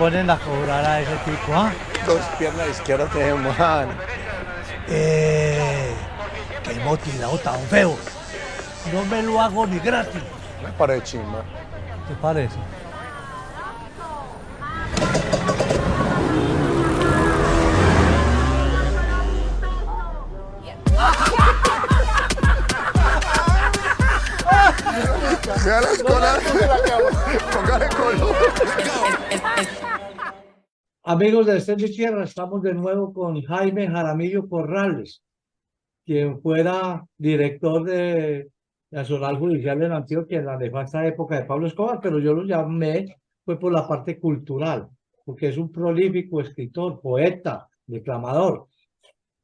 ponen a cobrar a ese tipo, ¿ah? Dos piernas izquierdas de man. Eh, qué motilado tan feo. No me lo hago ni gratis. Me parece chimba. ¿Te parece? Vea las colas. Póngale color. Amigos de Extended Tierra, estamos de nuevo con Jaime Jaramillo Corrales, quien fuera director de Nacional Judicial de Antioquia en la nefasta época de Pablo Escobar, pero yo lo llamé fue por la parte cultural, porque es un prolífico escritor, poeta, declamador.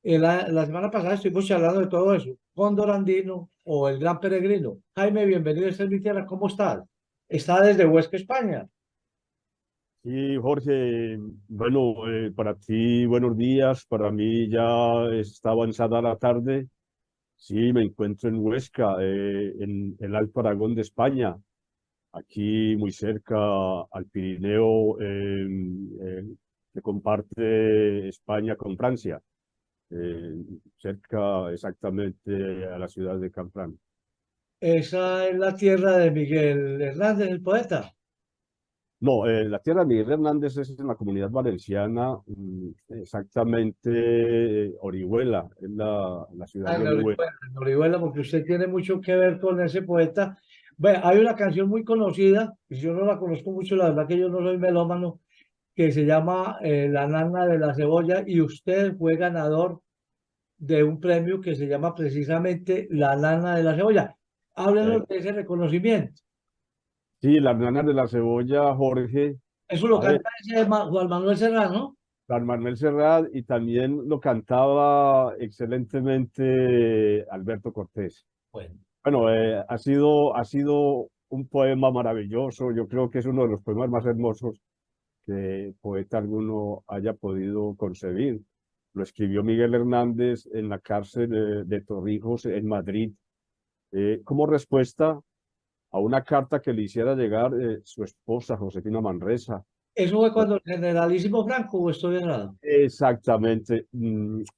La semana pasada estuvimos charlando de todo eso, Cóndor Andino o El Gran Peregrino. Jaime, bienvenido a Extended Tierra, ¿cómo estás? Está desde Huesca, España. Sí, Jorge, bueno, para ti buenos días, para mí ya está avanzada la tarde. Sí, me encuentro en Huesca, en el Alto Aragón de España, aquí muy cerca al Pirineo, que comparte España con Francia, eh, cerca exactamente a la ciudad de Canfranc. Esa es la tierra de Miguel Hernández, el poeta. No, la tierra de Miguel Hernández es en la Comunidad Valenciana, exactamente Orihuela, es la ciudad Ah, de Orihuela. En Orihuela, porque usted tiene mucho que ver con ese poeta. Bueno, hay una canción muy conocida, y yo no la conozco mucho, la verdad que yo no soy melómano, que se llama La Nana de la Cebolla, y usted fue ganador de un premio que se llama precisamente La Nana de la Cebolla. Eh, Háblenos de ese reconocimiento. sí, las nanas de la cebolla, Jorge, Eso lo a ver, canta ese Juan Manuel Serrano. Juan Manuel Serrat, y también lo cantaba excelentemente Alberto Cortés. Bueno, Bueno, ha sido un poema maravilloso, yo creo que es uno de los poemas más hermosos que poeta alguno haya podido concebir. Lo escribió Miguel Hernández en la cárcel de Torrijos en Madrid, como respuesta a una carta que le hiciera llegar su esposa, Josefina Manresa. eso fue cuando el generalísimo Franco, o estoy errado, Exactamente,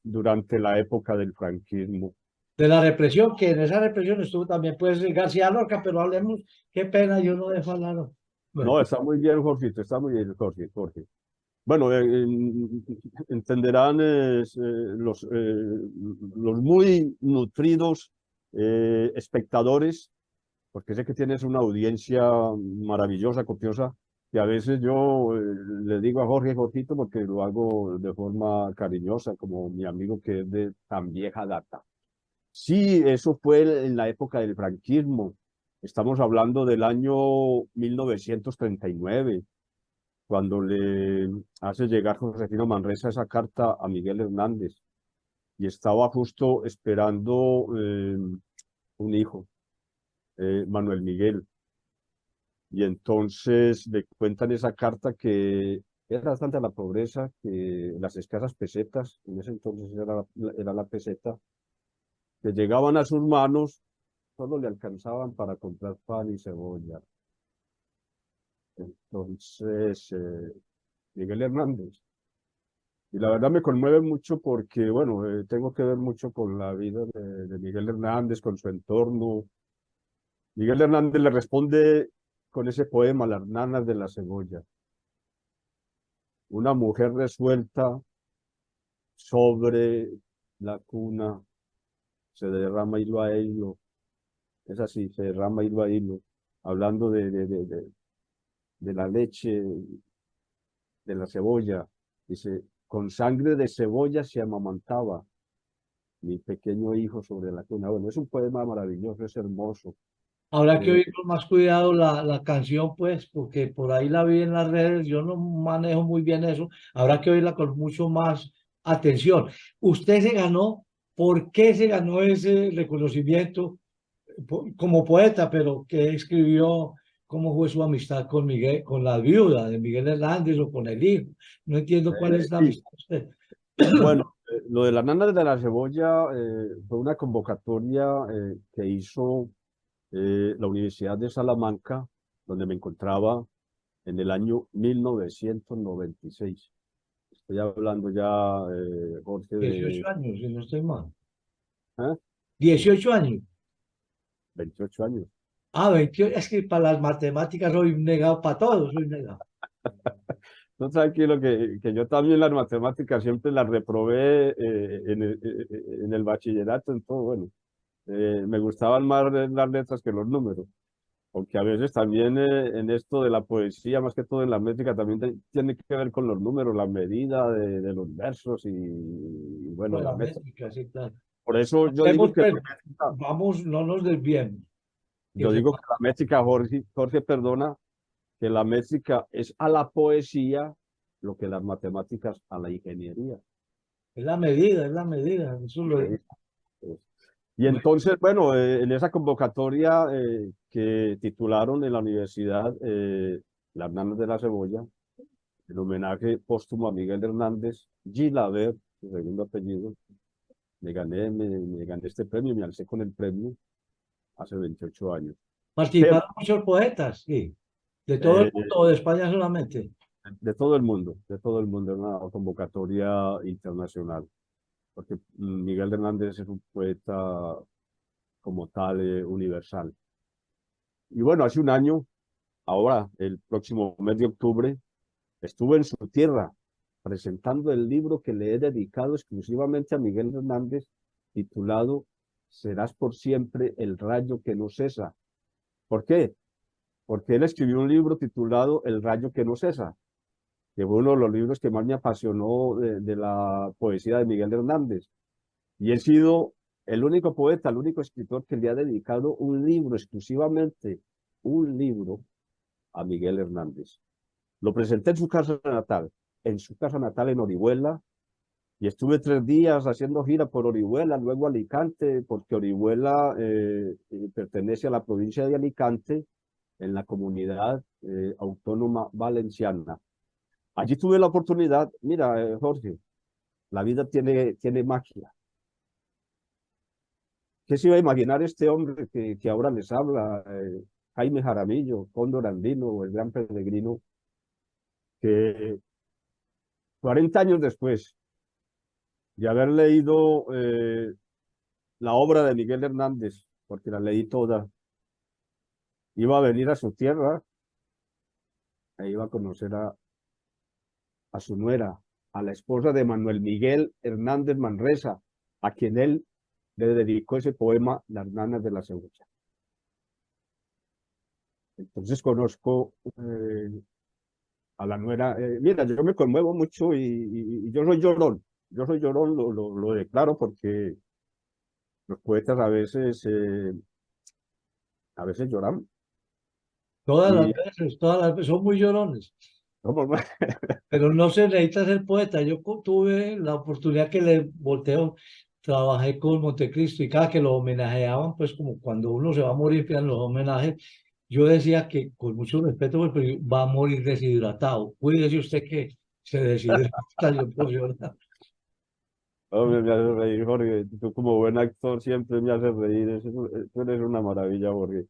durante la época del franquismo. de la represión, que en esa represión estuvo también pues García Lorca, pero hablemos, qué pena, yo no dejo hablar. Bueno, No, está muy bien, Jorgito, está muy bien, Jorge. Bueno, entenderán los muy nutridos espectadores, porque sé que tienes una audiencia maravillosa, copiosa, que a veces yo le digo a Jorgito, porque lo hago de forma cariñosa, como mi amigo que es de tan vieja data. Sí, eso fue en la época del franquismo. Estamos hablando del año 1939, cuando le hace llegar Josefino Manresa esa carta a Miguel Hernández, y estaba justo esperando un hijo, Manuel Miguel. Y entonces le cuentan esa carta que era tanta la pobreza que las escasas pesetas, en ese entonces era la peseta, que llegaban a sus manos, solo le alcanzaban para comprar pan y cebolla. Entonces, Miguel Hernández. Y la verdad me conmueve mucho porque, bueno, tengo que ver mucho con la vida de Miguel Hernández, con su entorno. Miguel Hernández le responde con ese poema, Las nanas de la cebolla. Una mujer resuelta sobre la cuna se derrama hilo a hilo. Es así, se derrama hilo a hilo. Hablando de la leche, de la cebolla. Dice, con sangre de cebolla se amamantaba mi pequeño hijo sobre la cuna. Bueno, es un poema maravilloso, es hermoso. habrá que Eh, oír con más cuidado la canción, pues, porque por ahí la vi en las redes, yo no manejo muy bien eso, habrá que oírla con mucho más atención. Usted se ganó, ¿por qué se ganó ese reconocimiento como poeta, pero qué escribió, cómo fue su amistad con Miguel, con la viuda de Miguel Hernández o con el hijo? No entiendo cuál es la sí, amistad de usted. bueno, lo de las nanas de la cebolla fue una convocatoria que hizo la Universidad de Salamanca, donde me encontraba, en el año 1996. Estoy hablando ya, Jorge, 18 años, si no estoy mal. ¿eh? Sí, 18 años. 28 años. Ah, 28, es que para las matemáticas soy un negado, para todo soy un negado. No, tranquilo, que yo también las matemáticas siempre las reprobé en el bachillerato, en todo, bueno, me gustaban más las letras que los números, aunque a veces también en esto de la poesía, más que todo en la métrica, también tiene que ver con los números, la medida de los versos y, bueno, Bueno, la la métrica. métrica, sí, claro. Por eso yo digo Hemos, que la pues, métrica, vamos, no nos desviemos. Que yo digo que la métrica, Jorge, perdona, que la métrica es a la poesía lo que las matemáticas a la ingeniería. es la medida, es la medida. Eso lo, Sí. Y bueno, entonces, bueno, en esa convocatoria que titularon en la universidad La Hernández de la Cebolla, en homenaje póstumo a Miguel Hernández, Gilaver, su segundo apellido, me gané este premio, me alcé con el premio hace 28 años. Pero, participaron muchos poetas, sí. De todo el eh, mundo o de España solamente. de todo el mundo, una convocatoria internacional, porque Miguel Hernández es un poeta como tal, universal. Y bueno, hace un año, ahora, el próximo mes de octubre, estuve en su tierra presentando el libro que le he dedicado exclusivamente a Miguel Hernández, titulado Serás por siempre el rayo que no cesa. ¿Por qué? Porque él escribió un libro titulado El rayo que no cesa, que fue uno de los libros que más me apasionó de la poesía de Miguel Hernández. Y he sido el único poeta, el único escritor que le ha dedicado un libro exclusivamente, un libro a Miguel Hernández. Lo presenté en su casa natal en Orihuela, y estuve 3 días haciendo gira por Orihuela, luego Alicante, porque Orihuela pertenece a la provincia de Alicante, en la comunidad autónoma valenciana. Allí tuve la oportunidad, mira, Jorge, la vida tiene magia. ¿Qué se iba a imaginar este hombre que ahora les habla, Jaime Jaramillo, Cóndor Andino, el gran peregrino, que 40 años después de haber leído la obra de Miguel Hernández, porque la leí toda, iba a venir a su tierra e iba a conocer a su nuera, a la esposa de Manuel Miguel Hernández Manresa, a quien él le dedicó ese poema, Las Nanas de la Cebolla. Entonces conozco a la nuera. Mira, yo me conmuevo mucho y yo soy llorón. Yo soy llorón, lo declaro, porque los poetas a veces lloramos. Y Todas las veces, son muy llorones. somos Pero no se necesita ser poeta. Yo tuve la oportunidad que le volteo, trabajé con Montecristo y cada que lo homenajeaban, pues como cuando uno se va a morir, en los homenajes, yo decía que con mucho respeto, pues, pero va a morir deshidratado. Cuídese usted que se deshidrata, yo por llorar. Hombre, me hace reír, Jorge. Tú como buen actor siempre me haces reír. Tú eres una maravilla, Jorge.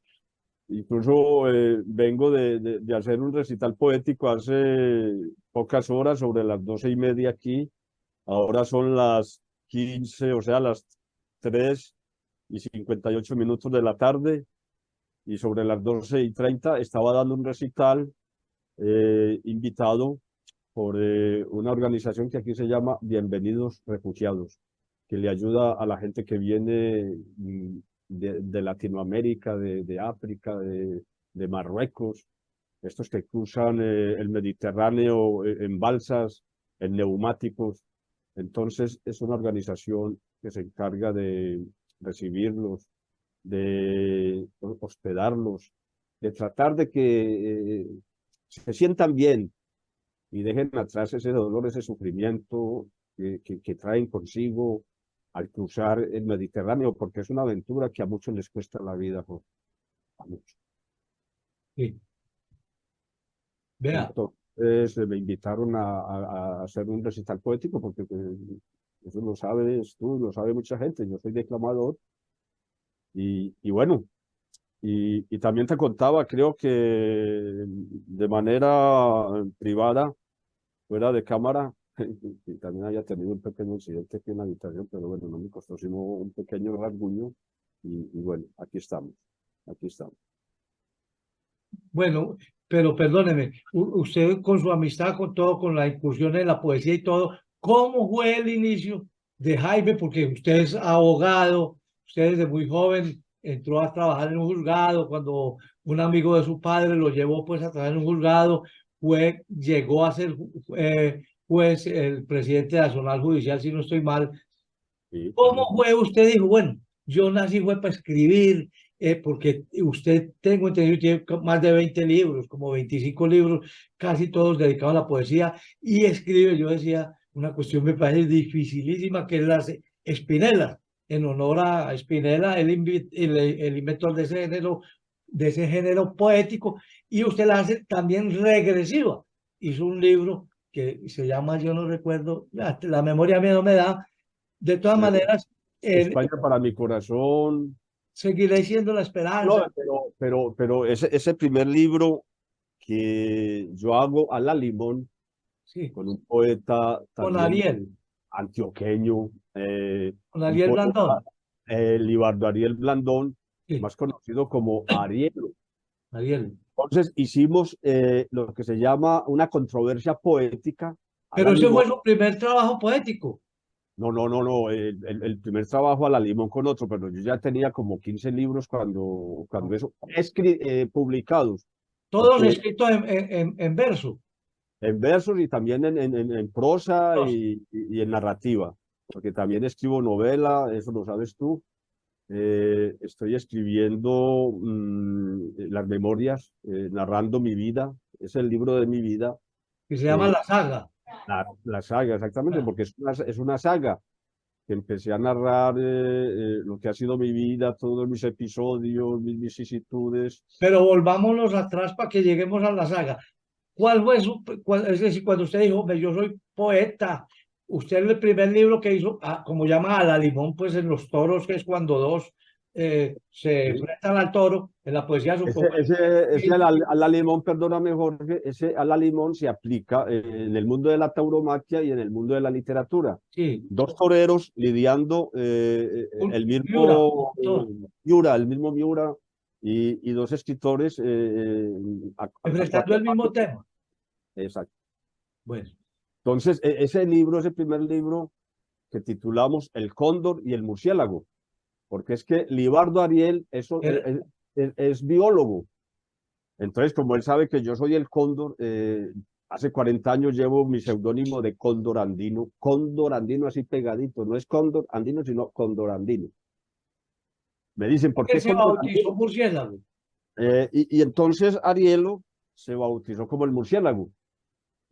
Incluso vengo de hacer un recital poético hace pocas horas, sobre las 12:30 aquí. Ahora son las 15, o sea, las 3:58 de la tarde. Y sobre las 12:30 estaba dando un recital invitado por una organización que aquí se llama Bienvenidos Refugiados, que le ayuda a la gente que viene de Latinoamérica, de África, de Marruecos, estos que cruzan el Mediterráneo en balsas, en neumáticos. Entonces es una organización que se encarga de recibirlos, de hospedarlos, de tratar de que se sientan bien y dejen atrás ese dolor, ese sufrimiento que traen consigo al cruzar el Mediterráneo, porque es una aventura que a muchos les cuesta la vida, a muchos. Sí. Vea, Entonces me invitaron a hacer un recital poético, porque eso lo sabes tú, lo sabe mucha gente, yo soy declamador, y bueno, Y también te contaba, creo que de manera privada, fuera de cámara, y también había tenido un pequeño incidente aquí en la habitación, pero bueno, no me costó sino un pequeño rasguño. Y bueno, aquí estamos, aquí estamos. Bueno, pero perdóneme, usted con su amistad, con todo, con la incursión en la poesía y todo, ¿cómo fue el inicio de Jaime? Porque usted es abogado, usted desde muy joven entró a trabajar en un juzgado, cuando un amigo de su padre lo llevó pues a trabajar en un juzgado, llegó a ser juez, el presidente nacional judicial, si no estoy mal. Sí, ¿Cómo correcto. fue? Usted dijo, bueno, yo nací fue para escribir, porque usted, tengo entendido, tiene más de 20 libros, como 25 libros, casi todos dedicados a la poesía, y escribe, yo decía, una cuestión me parece dificilísima, que es las Espinelas, en honor a Spinella, el inventor de ese género poético, y usted la hace también regresiva. Hizo un libro que se llama, yo no recuerdo, la memoria mía no me da, de todas Eh, maneras, España para mi corazón. seguiré siendo la esperanza. No, pero ese primer libro que yo hago a la limón, Sí, con un poeta con también Ariel, antioqueño, con un Ariel poeta, Blandón. Libardo Ariel Blandón, Sí, más conocido como Ariel. Ariel. Entonces hicimos lo que se llama una controversia poética a la Pero ese limón. fue su primer trabajo poético. No, el primer trabajo a la limón con otro, pero yo ya tenía como 15 libros cuando eso, publicados, Todos porque escritos en verso. en versos y también en prosa Dos. y en narrativa, porque también escribo novela, eso lo sabes tú. Estoy escribiendo las memorias, narrando mi vida, es el libro de mi vida, Que se llama eh, La Saga. la saga, exactamente, Ah, porque es una saga que empecé a narrar lo que ha sido mi vida, todos mis episodios, mis vicisitudes. pero volvámonos atrás para que lleguemos a la saga. ¿Cuál fue es decir, cuando usted dijo, "Ve, yo soy poeta"? Usted el primer libro que hizo, como llama a la limón, pues en los toros, que es cuando dos se ¿Sí? enfrentan al toro, en la poesía supongo. Ese a la limón, perdóname Jorge, ese a la limón se aplica en el mundo de la tauromaquia y en el mundo de la literatura. Sí, Dos toreros lidiando, el Miura, mismo autor, Miura, el mismo Miura, y dos escritores enfrentando el mismo actuando. tema. Exacto. Bueno, Entonces, ese libro, ese primer libro que titulamos El Cóndor y el Murciélago, porque es que Libardo Ariel era- es biólogo. Entonces, como él sabe que yo soy el cóndor, hace 40 años llevo mi seudónimo de Cóndor Andino así pegadito, no es Cóndor Andino, sino Cóndor Andino. Me dicen, ¿por que qué se Cóndor bautizó Andino? murciélago. Y entonces Arielo se bautizó como el murciélago.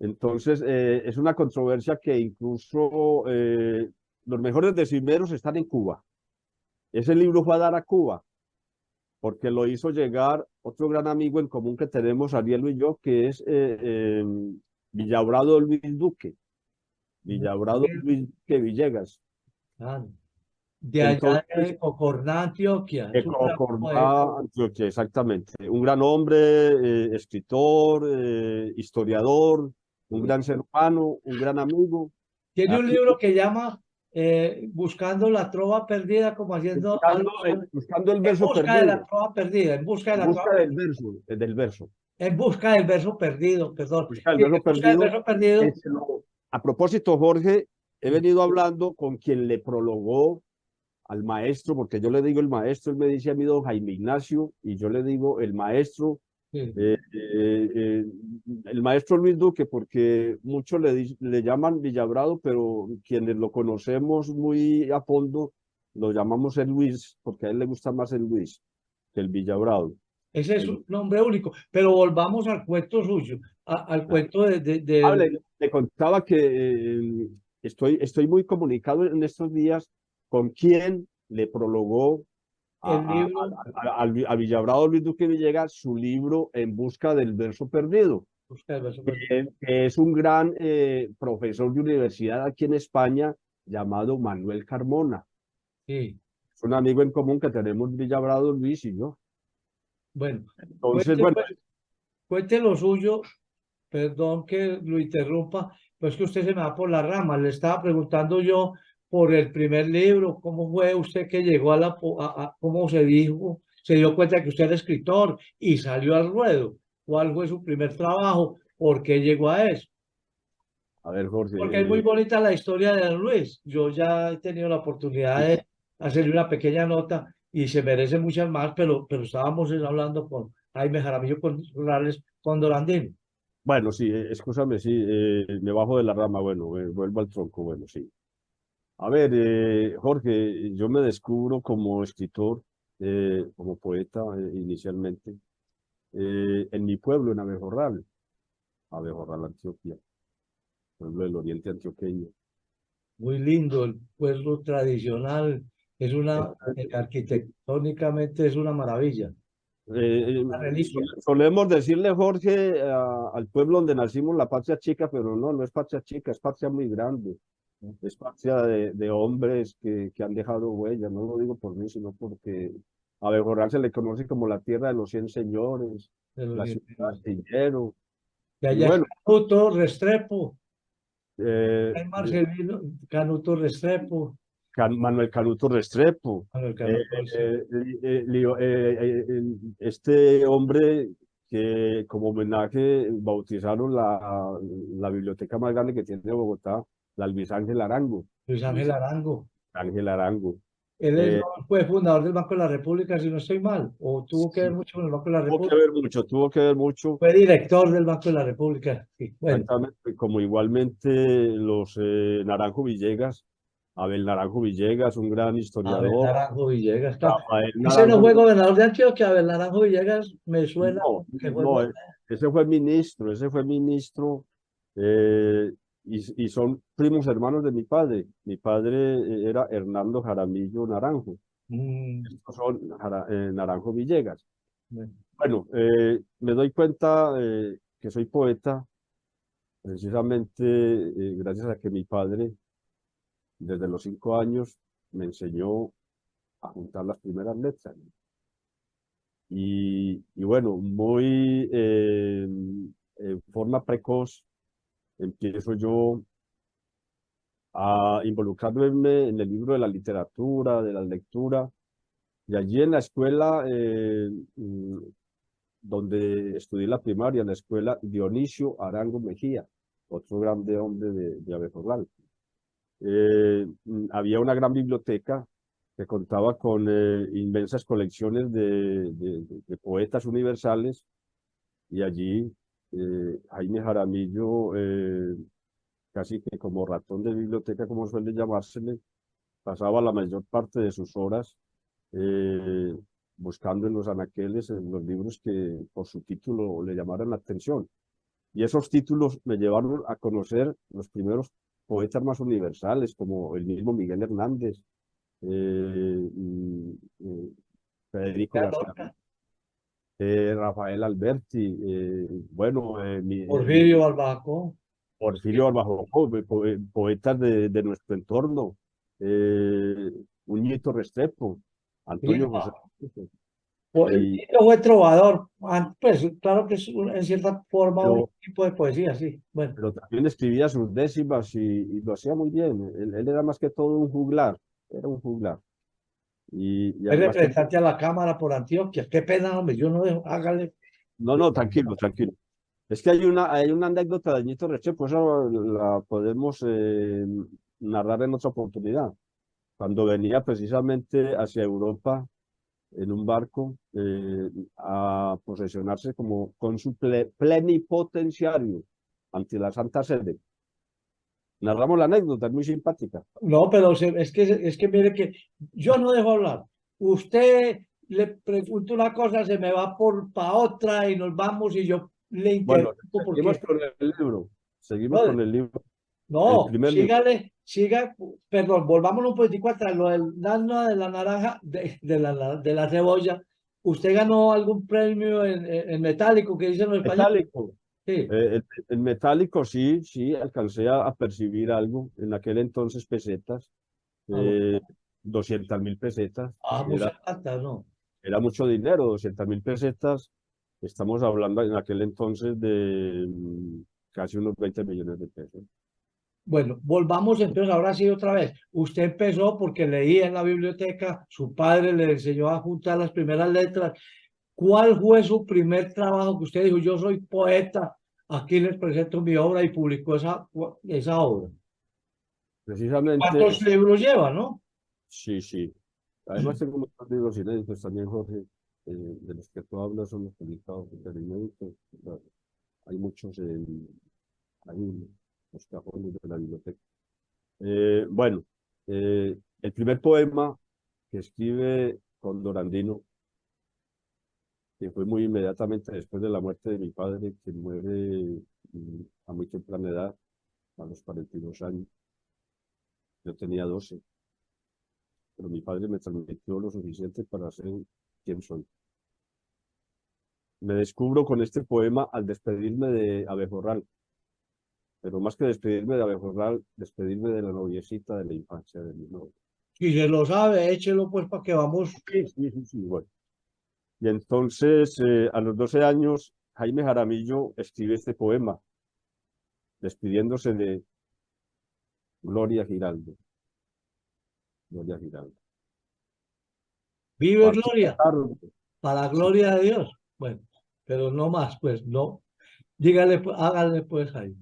Entonces, es una controversia que incluso los mejores decimeros están en Cuba. Ese libro fue a dar a Cuba, porque lo hizo llegar otro gran amigo en común que tenemos, Ariel y yo, que es Villabrado Luis Duque, Villabrado Luis Duque Villegas. Claro. De allá Entonces, de Cocorná, Antioquia. Es un gran poeta. Antioquia, exactamente. Un gran hombre, escritor, historiador, un gran ser humano, un gran amigo. Tiene un Aquí libro que llama Buscando la trova perdida, como haciendo alusión, buscando el en verso busca de la perdido, trova perdida, en busca de en la trova busca perdida, del verso. en busca del verso perdido, perdón. Busca el Sí, en verso busca del perdido. verso perdido. A propósito, Jorge, he venido hablando con quien le prologó al maestro, porque yo le digo el maestro, él me dice a mí don Jaime Ignacio, y yo le digo el maestro, Sí. el maestro Luis Duque, porque muchos le llaman Villabrado, pero quienes lo conocemos muy a fondo, lo llamamos el Luis, porque a él le gusta más el Luis que el Villabrado. Ese es El- un nombre único. Pero volvamos al cuento suyo, al cuento Le contaba que estoy muy comunicado en estos días con quien le prologó el libro a Villabrado Luis Duque Villegas su libro En busca del verso perdido, Busca del verso perdido. que es un gran profesor de universidad aquí en España llamado Manuel Carmona. Sí. Es un amigo en común que tenemos Villabrado Luis y yo. Bueno, Entonces, cuente, bueno, pues, cuente lo suyo, perdón que lo interrumpa, pues que usted se me va por la rama. Le estaba preguntando yo por el primer libro, ¿cómo fue usted que llegó a cómo se dijo, se dio cuenta que usted era escritor y salió al ruedo? ¿Cuál fue su primer trabajo? ¿Por qué llegó a eso? a ver, Jorge, Porque es muy bonita la historia de don Luis. Yo ya he tenido la oportunidad de hacerle una pequeña nota y se merece muchas más, pero estábamos hablando con Jaime Jaramillo Corrales, con Dorandino. bueno, sí, escúchame, sí, me bajo de la rama, bueno, vuelvo al tronco, bueno, sí. A ver, Jorge, yo me descubro como escritor, como poeta inicialmente, en mi pueblo, en Abejorral, Antioquia, pueblo del oriente antioqueño. Muy lindo, el pueblo tradicional, es arquitectónicamente es una maravilla, una reliquia. Solemos decirle, Jorge, al pueblo donde nacimos la patria chica, pero no, no es patria chica, es patria muy grande. Es patria de hombres que han dejado huella. No lo digo por mí, sino porque a Bejorral se le conoce como la tierra de los 100 señores, De los la ciudad del científicos. astillero. Y Y allá es bueno, Canuto Restrepo, eh, hay Marcelino, Canuto Restrepo, Manuel Canuto Restrepo. Manuel eh, Canuto Restrepo. este hombre que como homenaje bautizaron la biblioteca más grande que tiene Bogotá, la Luis Ángel Arango. Luis Luis Ángel Arango. Ángel Arango. Él Eh, fue fundador del Banco de la República, si no estoy mal, o tuvo que ver sí, mucho con el Banco de la tuvo que República. ver mucho, tuvo que ver mucho. Fue director del Banco de la República. Sí, bueno, Exactamente, como igualmente los Naranjo Villegas, Abel Naranjo Villegas, un gran Abel historiador, Naranjo Villegas. Claro. Rafael Ese no Naranjo, fue gobernador de Antioquia, Abel Naranjo Villegas me suena no, que fue no, ese fue ministro, eh, y son primos hermanos de mi padre. Mi padre era Hernando Jaramillo Naranjo, Mm, estos son Naranjo Villegas. bueno. Bueno, me doy cuenta que soy poeta precisamente gracias a que mi padre desde los 5 años me enseñó a juntar las primeras letras. Y bueno, muy en forma precoz empiezo yo a involucrarme en el libro de la literatura, de la lectura, y allí en la escuela donde estudié la primaria, en la escuela Dionisio Arango Mejía, otro grande hombre de Abejorral. Había una gran biblioteca que contaba con inmensas colecciones de poetas universales y allí Jaime Jaramillo, casi que como ratón de biblioteca, como suele llamársele, pasaba la mayor parte de sus horas eh, buscando en los anaqueles, en los libros que por su título le llamaran la atención. Y esos títulos me llevaron a conocer los primeros poetas más universales, como el mismo Miguel Hernández, y, Federico Ya García, loca. Rafael Alberti, bueno, Porfirio Barbaco. Porfirio Barbajoco, poetas de nuestro entorno, eh, Uñito Restrepo, Sí, Antonio José. El Y, Tito fue trovador. Pues claro que es en cierta forma un pero, tipo de poesía, sí. Bueno, pero también escribía sus décimas y lo hacía muy bien. Él era más que todo un juglar, era un juglar. Y es además tenía... representante a la Cámara por Antioquia. Qué pena, hombre, yo no dejo, hágale. No, no, tranquilo, tranquilo. Es que hay una anécdota de Añito Restrepo, eso la podemos narrar en otra oportunidad. Cuando venía precisamente hacia Europa en un barco a posesionarse como cónsul plenipotenciario ante la Santa Sede. Narramos la anécdota, es muy simpática. No, pero es que mire que yo no dejo hablar. Usted le pregunta una cosa, se me va por pa otra y nos vamos y yo le Bueno, interrumpo seguimos porque, con el libro. Seguimos con brother, el libro. El no, primer libro. sígale, siga, perdón, volvámonos un poquitico atrás, lo del nano de la naranja, de la cebolla. ¿Usted ganó algún premio en metálico que dicen los españoles? Metálico. Sí. El metálico sí, sí, alcancé a percibir algo. En aquel entonces pesetas, Ah, bueno. 200.000 pesetas. Ah, Era, muchas plata, ¿no? era mucho dinero, 200.000 pesetas. Estamos hablando en aquel entonces de casi unos 20 millones de pesos. Bueno, volvamos entonces ahora sí otra vez. Usted empezó porque leía en la biblioteca, su padre le enseñó a juntar las primeras letras. ¿Cuál fue su primer trabajo que usted dijo, yo soy poeta, aquí les presento mi obra y publicó esa obra? Precisamente, ¿Cuántos libros lleva, no? sí, sí. Además tengo muchos libros inéditos también, Jorge, de los que tú hablas son los publicados, pero inéditos. Claro, hay muchos ahí en los cajones de la biblioteca. Bueno, el primer poema que escribe con Dorandino, que fue muy inmediatamente después de la muerte de mi padre, que muere a muy temprana edad, a los 42 años. Yo tenía 12, pero mi padre me transmitió lo suficiente para ser quien soy. Me descubro con este poema al despedirme de Abejorral, pero más que despedirme de Abejorral, despedirme de la noviecita de la infancia de mi novio. Si se lo sabe, échelo pues para que vamos. Sí, sí, sí, sí, bueno. Y entonces, a los 12 años, Jaime Jaramillo escribe este poema, despidiéndose de Gloria Giraldo. Gloria Giraldo. Vive Partió Gloria, tarde. para la Sí. gloria de Dios. Bueno, pero no más, pues no. Dígale, hágale pues ahí.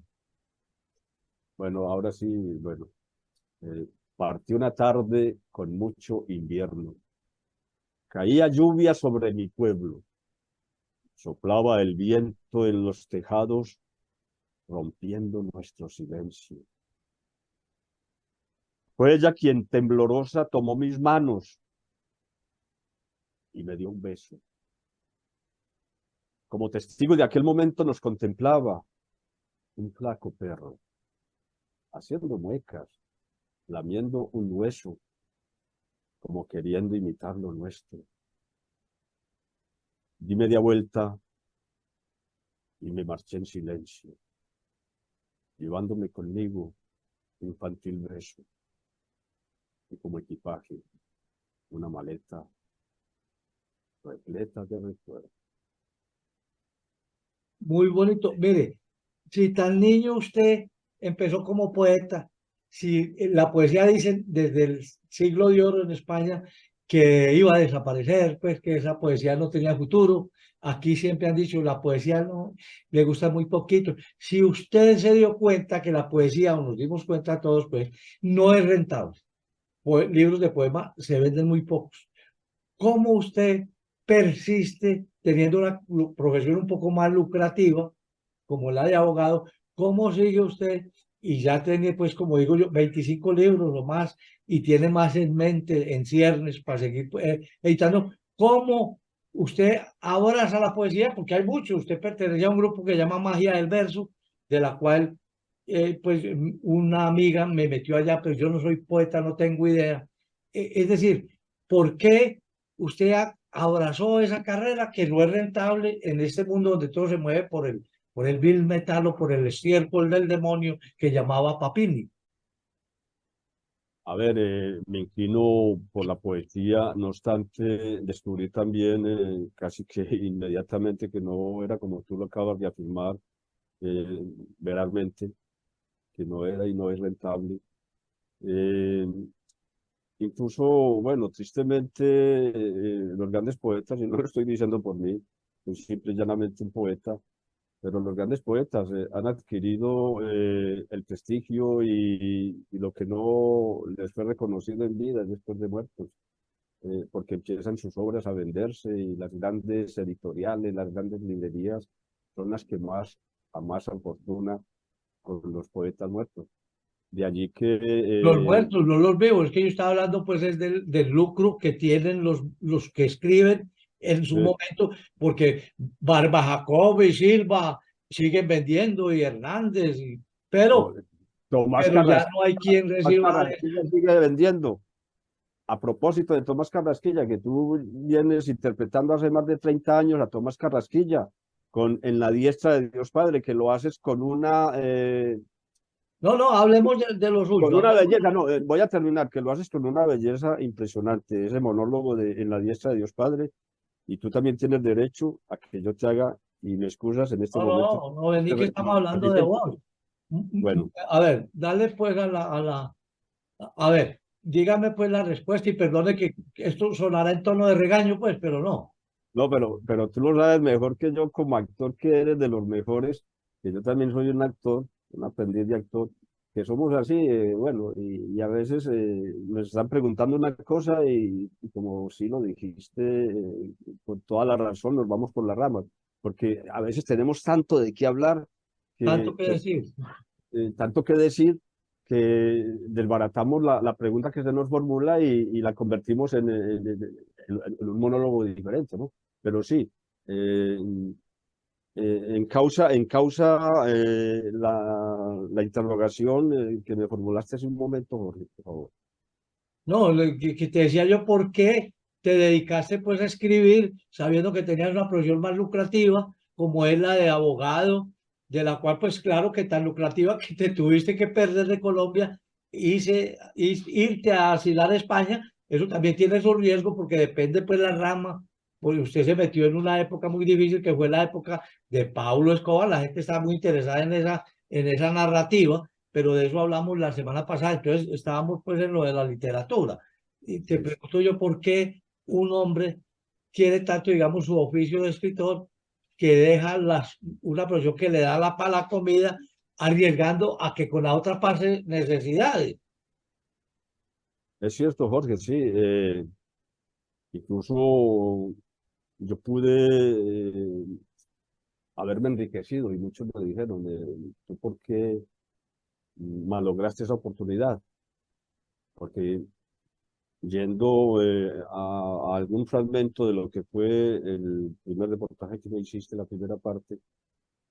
Bueno, ahora sí, bueno. Partió una tarde con mucho invierno. Caía lluvia sobre mi pueblo. Soplaba el viento en los tejados, rompiendo nuestro silencio. Fue ella quien temblorosa tomó mis manos y me dio un beso. Como testigo de aquel momento nos contemplaba un flaco perro, haciendo muecas, lamiendo un hueso, como queriendo imitar lo nuestro. Di media vuelta y me marché en silencio, llevándome conmigo un infantil beso y como equipaje una maleta repleta de recuerdos. Muy bonito. Mire, si tan niño usted empezó como poeta, si la poesía dicen desde el siglo de oro en España que iba a desaparecer, pues que esa poesía no tenía futuro. Aquí siempre han dicho la poesía no le gusta muy poquito. Si usted se dio cuenta que la poesía, o nos dimos cuenta todos, pues no es rentable. Libros de poema se venden muy pocos. ¿Cómo usted persiste teniendo una profesión un poco más lucrativa, como la de abogado? ¿Cómo sigue usted? Y ya tiene, pues, como digo yo, 25 libros o más, y tiene más en mente, en ciernes, para seguir editando. ¿Cómo usted abraza la poesía? Porque hay mucho. Usted pertenece a un grupo que se llama Magia del Verso, de la cual, pues, una amiga me metió allá, pero yo no soy poeta, no tengo idea. Es decir, ¿por qué usted abrazó esa carrera que no es rentable en este mundo donde todo se mueve por el vil metal o por el estiércol del demonio que llamaba Papini? A ver, me inclino por la poesía, no obstante, descubrí también casi que inmediatamente que no era como tú lo acabas de afirmar, eh, veramente, que no era y no es rentable. Eh, Incluso, bueno, tristemente, los grandes poetas, y no lo estoy diciendo por mí, soy simple y llanamente un poeta, pero los grandes poetas han adquirido el prestigio y lo que no les fue reconocido en vida después de muertos, porque empiezan sus obras a venderse y las grandes editoriales, las grandes librerías son las que más amasan fortuna con los poetas muertos. De allí que Los muertos, no los vivos. Es que yo estaba hablando pues es del lucro que tienen los que escriben en su eh, momento, porque Barba Jacob y Silva siguen vendiendo y Hernández, o- Tomás pero ya Carrasquilla, no hay quien Tomás reciba de eso. Carrasquilla sigue vendiendo. A propósito de Tomás Carrasquilla, que tú vienes interpretando hace más de 30 años a Tomás Carrasquilla, En la diestra de Dios Padre, que lo haces No, no, hablemos de lo con suyo. una belleza, no, voy a terminar, que lo haces con una belleza impresionante, ese monólogo En la diestra de Dios Padre, y tú también tienes derecho a que yo te haga, y me excusas en este No, momento. no, no, vení que estamos hablando de vos. Bueno, A ver, dale pues a ver, dígame pues la respuesta y perdone que esto sonará en tono de regaño, pues, pero no. no, pero tú lo sabes mejor que yo como actor, que eres de los mejores, que yo también soy un actor, un aprendiz de actor, que somos así, bueno, y a veces nos están preguntando una cosa y como sí lo dijiste, con toda la razón, nos vamos por las ramas, porque a veces tenemos tanto de qué hablar, Tanto que, que que, decir. tanto que decir, que desbaratamos la pregunta que se nos formula y la convertimos en un monólogo diferente, ¿no? Pero sí, eh, la interrogación que me formulaste hace un momento, Jorge, por favor. No, que te decía yo por qué te dedicaste pues a escribir sabiendo que tenías una profesión más lucrativa como es la de abogado, de la cual pues claro que tan lucrativa que te tuviste que perder de Colombia irte a asilar a España, eso también tiene su riesgo porque depende pues la rama, porque usted se metió en una época muy difícil que fue la época de Pablo Escobar, la gente estaba muy interesada en esa narrativa, pero de eso hablamos la semana pasada, entonces estábamos pues en lo de la literatura. Y te Sí. pregunto yo por qué un hombre quiere tanto, digamos, su oficio de escritor, que deja una profesión que le da para la comida, arriesgando a que con la otra pase necesidades. Es cierto, Jorge, sí. Incluso yo pude haberme enriquecido y muchos me dijeron, ¿tú por qué malograste esa oportunidad? Porque yendo a algún fragmento de lo que fue el primer reportaje que me hiciste, la primera parte,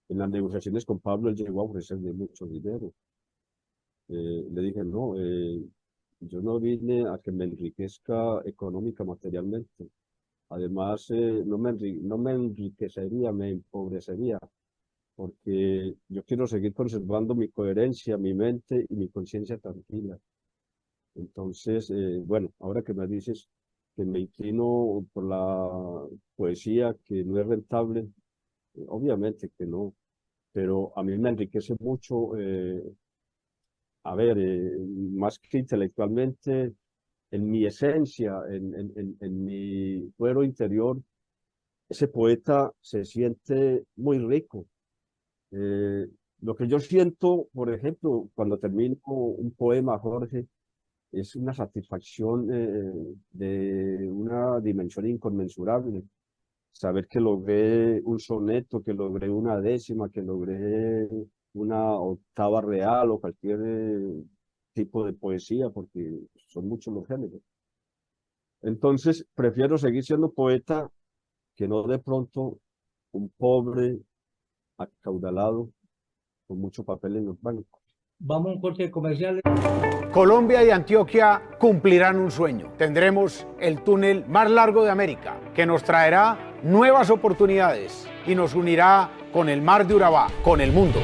en las negociaciones con Pablo, él llegó a ofrecerme mucho dinero. Le dije, no, yo no vine a que me enriquezca económica, materialmente. Además, no me enriquecería, me empobrecería, porque yo quiero seguir conservando mi coherencia, mi mente y mi conciencia tranquila. Entonces, bueno, ahora que me dices que me inclino por la poesía, que no es rentable, obviamente que no, pero a mí me enriquece mucho, a ver, más que intelectualmente, en mi esencia, en mi fuero interior, ese poeta se siente muy rico. Eh, lo que yo siento, por ejemplo, cuando termino un poema, Jorge, es una satisfacción de una dimensión inconmensurable. Saber que logré un soneto, que logré una décima, que logré una octava real o cualquier tipo de poesía, porque son muchos los géneros. Entonces, prefiero seguir siendo poeta que no de pronto un pobre acaudalado con mucho papel en los bancos. Vamos a un corte comercial. Colombia y Antioquia cumplirán un sueño. Tendremos el túnel más largo de América, que nos traerá nuevas oportunidades y nos unirá con el mar de Urabá, con el mundo.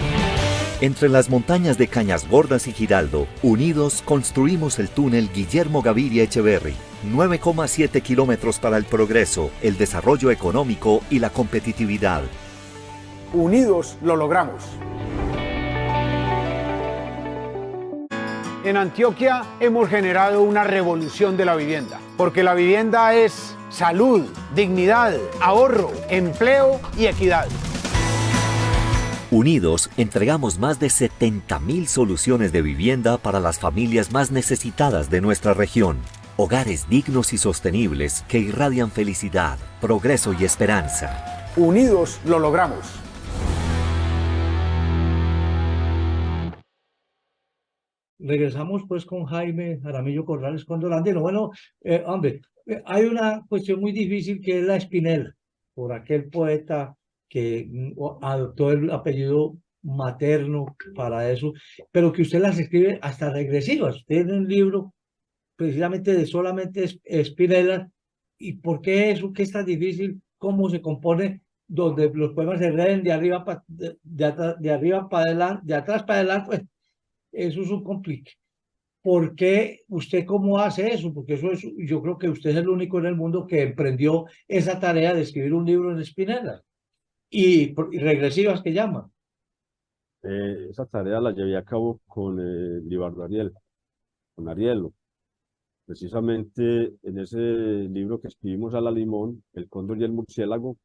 Entre las montañas de Cañas Gordas y Giraldo, unidos construimos el túnel Guillermo Gaviria Echeverry. 9,7 kilómetros para el progreso, el desarrollo económico y la competitividad. Unidos lo logramos. En Antioquia hemos generado una revolución de la vivienda, porque la vivienda es salud, dignidad, ahorro, empleo y equidad. Unidos, entregamos más de 70.000 soluciones de vivienda para las familias más necesitadas de nuestra región. Hogares dignos y sostenibles que irradian felicidad, progreso y esperanza. Unidos lo logramos. Regresamos pues con Jaime Jaramillo Corrales Condolandino. Bueno, hombre, hay una cuestión muy difícil que es la Espinela, por aquel poeta que adoptó el apellido materno para eso, pero que usted las escribe hasta regresivas. Usted tiene un libro precisamente de solamente Espinela. ¿Y por qué eso? ¿Qué es tan difícil? ¿Cómo se compone? Donde los poemas se leen de arriba de arriba para adelante, de atrás para adelante, pues eso es un complique. ¿por qué usted cómo hace eso? Porque eso es, yo creo que usted es el único en el mundo que emprendió esa tarea de escribir un libro en Spinetta y regresivas que llaman. Esa tarea la llevé a cabo con Libardo Ariel, con Arielo. Precisamente en ese libro que escribimos a la limón, El cóndor y el murciélago,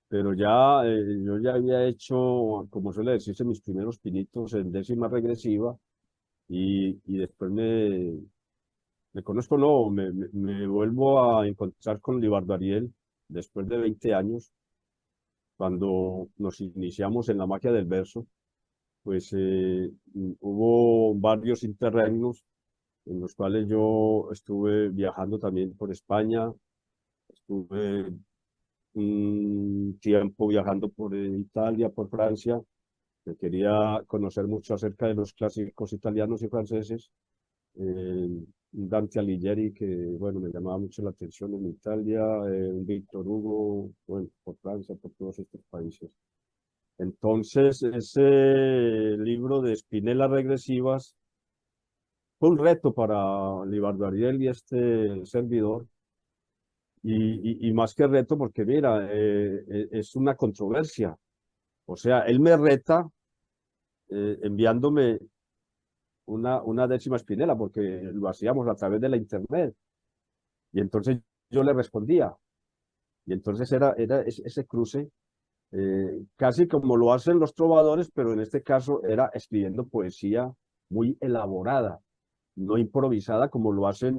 pero ya yo ya había hecho, como suele decirse, mis primeros pinitos en décima regresiva y después me conozco, no, me vuelvo a encontrar con Libardo Ariel después de 20 años, cuando nos iniciamos en la magia del verso, pues hubo varios interregnos en los cuales yo estuve viajando también por España, estuve un tiempo viajando por Italia, por Francia, que quería conocer mucho acerca de los clásicos italianos y franceses. Dante Alighieri, que bueno, me llamaba mucho la atención en Italia, un Víctor Hugo, bueno, por Francia, por todos estos países. Entonces, ese libro de Spinellas regresivas fue un reto para Libardo Ariel y este servidor, y más que reto, porque mira, es una controversia. O sea, él me reta enviándome una décima Spinella, porque lo hacíamos a través de la internet. Y entonces yo le respondía. Y entonces era ese cruce, casi como lo hacen los trovadores, pero en este caso era escribiendo poesía muy elaborada, no improvisada como lo hacen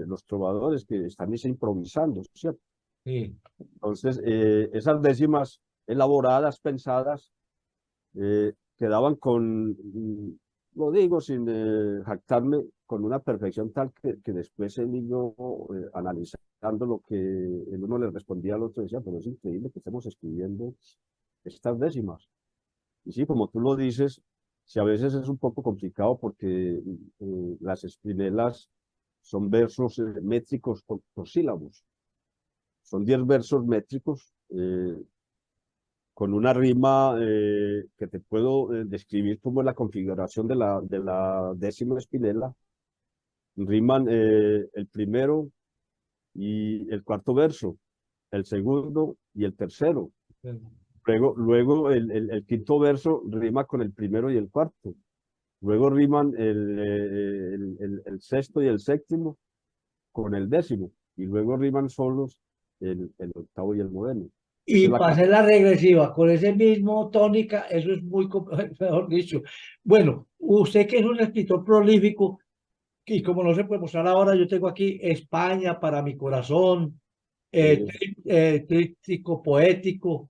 los trovadores, que están improvisando, ¿cierto? Sí. Entonces, esas décimas elaboradas, pensadas, quedaban con, lo digo sin jactarme, con una perfección tal que después el niño, analizando lo que el uno le respondía al otro, decía, pero es increíble que estemos escribiendo estas décimas. Y sí, como tú lo dices, sí, a veces es un poco complicado porque las espinelas son versos métricos por sílabos. Son 10 versos métricos con una rima que te puedo describir como la configuración de la décima espinela. Riman el primero y el cuarto verso, el segundo y el tercero. Luego el quinto verso rima con el primero y el cuarto. Luego riman el sexto y el séptimo con el décimo. Y luego riman solos el octavo y el noveno. Esa Y es la pasé la regresiva con ese mismo tónica, eso es muy, mejor dicho. Bueno, usted que es un escritor prolífico, y como no se puede mostrar ahora, yo tengo aquí España para mi corazón, tríptico poético,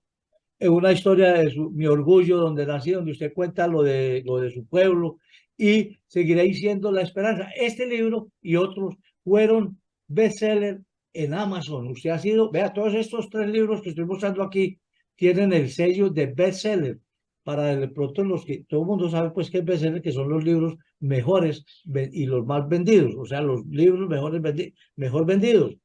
una historia de mi orgullo, donde nací, donde usted cuenta lo de su pueblo, y seguiré diciendo La Esperanza. Este libro y otros fueron bestseller en Amazon. Usted ha sido, vea, todos estos tres libros que estoy mostrando aquí tienen el sello de bestseller. Para de pronto los que todo el mundo sabe, pues que es bestseller, que son los libros mejores y los más vendidos, o sea, los libros mejor vendidos.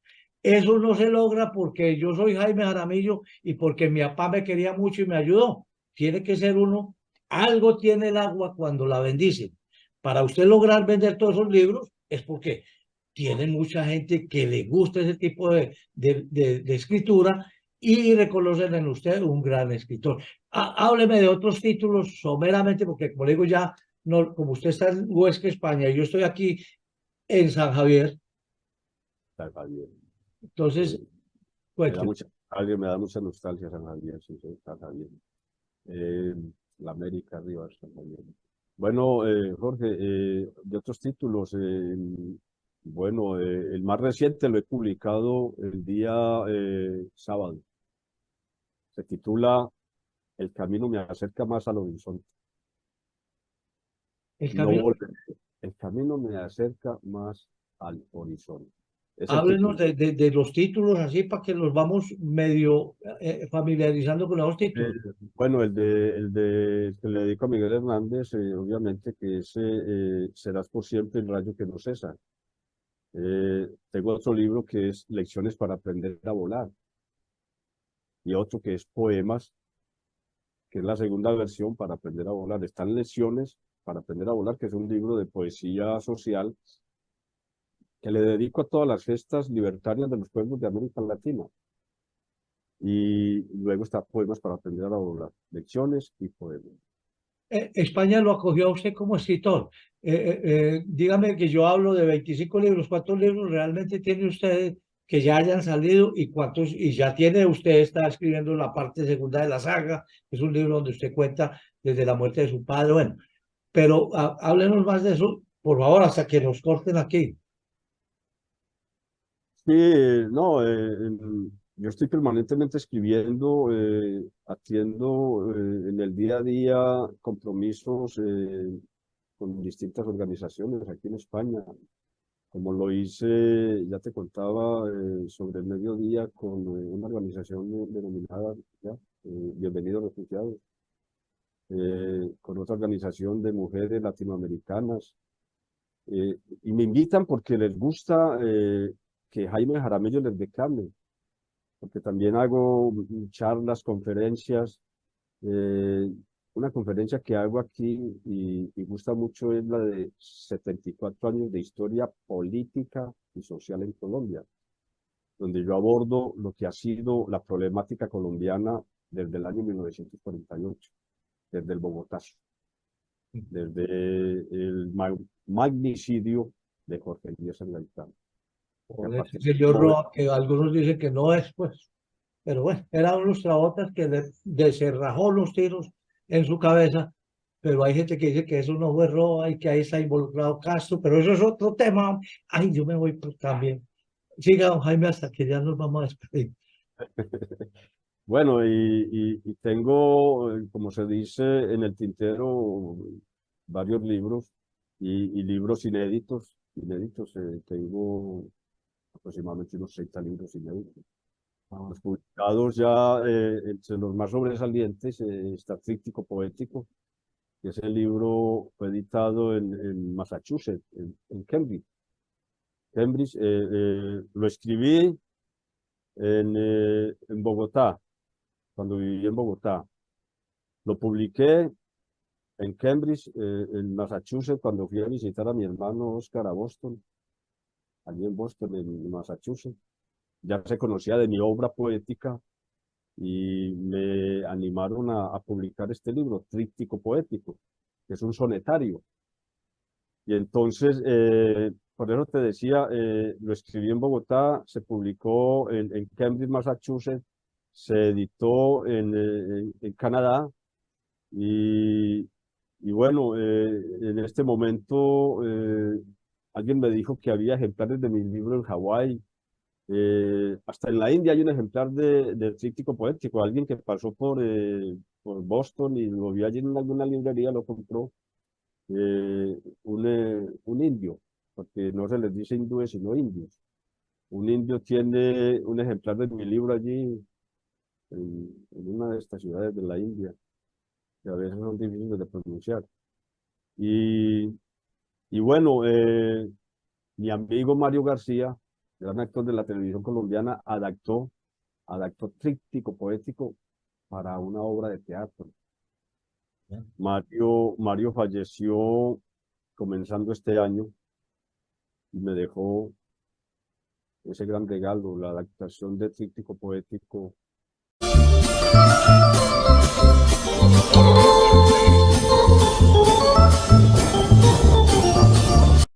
Eso no se logra porque yo soy Jaime Jaramillo y porque mi papá me quería mucho y me ayudó. Tiene que ser uno, algo tiene el agua cuando la bendice. Para usted lograr vender todos esos libros es porque tiene mucha gente que le gusta ese tipo de escritura y reconocen en usted un gran escritor. Hábleme de otros títulos someramente, porque como le digo ya, no, como usted está en Huesca, España, y yo estoy aquí en San Javier, entonces, me pues, da mucha, alguien me da mucha nostalgia San Javier, sí, sí, San Javier. La América arriba de San Javier. Bueno, Jorge, de otros títulos, bueno, el más reciente lo he publicado el día sábado. Se titula El camino me acerca más al horizonte. el No camino. volveré. El camino me acerca más al horizonte. Es el Háblenos título. de los títulos así para que nos vamos medio familiarizando con los Eh, títulos. bueno, el que le dedico a Miguel Hernández, obviamente que ese serás por siempre el rayo que no cesa. Tengo otro libro que es Lecciones para aprender a volar y otro que es Poemas, que es la segunda versión para aprender a volar. Están lecciones para aprender a volar, que es un libro de poesía social que le dedico a todas las gestas libertarias de los pueblos de América Latina. Y luego está Poemas para aprender a volar, lecciones y poemas. España lo acogió a usted como escritor. Dígame que yo hablo de 25 libros. ¿Cuántos libros realmente tiene usted que ya hayan salido y cuántos? Y ya tiene usted, está escribiendo la parte segunda de la saga, es un libro donde usted cuenta desde la muerte de su padre. Bueno, pero háblenos más de eso, por favor, hasta que nos corten aquí. Sí, no, yo estoy permanentemente escribiendo, haciendo en el día a día compromisos con distintas organizaciones aquí en España, como lo hice, ya te contaba, sobre el mediodía con una organización denominada ya, Bienvenidos Refugiados, con otra organización de mujeres latinoamericanas, y me invitan porque les gusta que Jaime Jaramillo les declame, porque también hago charlas, conferencias. Una conferencia que hago aquí y gusta mucho es la de 74 años de historia política y social en Colombia, donde yo abordo lo que ha sido la problemática colombiana desde el año 1948, desde el Bogotazo, desde el magnicidio de Jorge Elías Gaitán. Por ese señor Roa, que algunos dicen que no es, pues, pero bueno, era un lustrabotas que le deserrajó los tiros en su cabeza, pero hay gente que dice que eso no fue Roa y que ahí está involucrado Castro, pero eso es otro tema. Ay, yo me voy pues, también. Siga, don Jaime, hasta que ya nos vamos a despedir. Bueno, y tengo, como se dice en el tintero, varios libros y libros inéditos. Tengo aproximadamente unos 30 libros inéditos. Los publicados ya, entre los más sobresalientes, está Tríptico Poético, que ese libro fue editado en Massachusetts, en Cambridge. Lo escribí en Bogotá, cuando viví en Bogotá. Lo publiqué en Cambridge, en Massachusetts, cuando fui a visitar a mi hermano Oscar a Boston, allí en Boston, en Massachusetts. Ya se conocía de mi obra poética y me animaron a publicar este libro, Tríptico Poético, que es un sonetario. Y entonces, por eso te decía, lo escribí en Bogotá, se publicó en Cambridge, Massachusetts, se editó en Canadá y bueno, en este momento alguien me dijo que había ejemplares de mi libro en Hawái. Hasta en la India hay un ejemplar de Tríptico Poético. Alguien que pasó por Boston y lo vio allí en alguna librería, lo compró. Un indio, porque no se les dice hindúes, sino indios. Un indio tiene un ejemplar de mi libro allí en una de estas ciudades de la India, que a veces son difíciles de pronunciar. Y bueno, mi amigo Mario García, gran actor de la televisión colombiana, adaptó Tríptico Poético para una obra de teatro. Mario falleció comenzando este año y me dejó ese gran regalo, la adaptación de Tríptico Poético.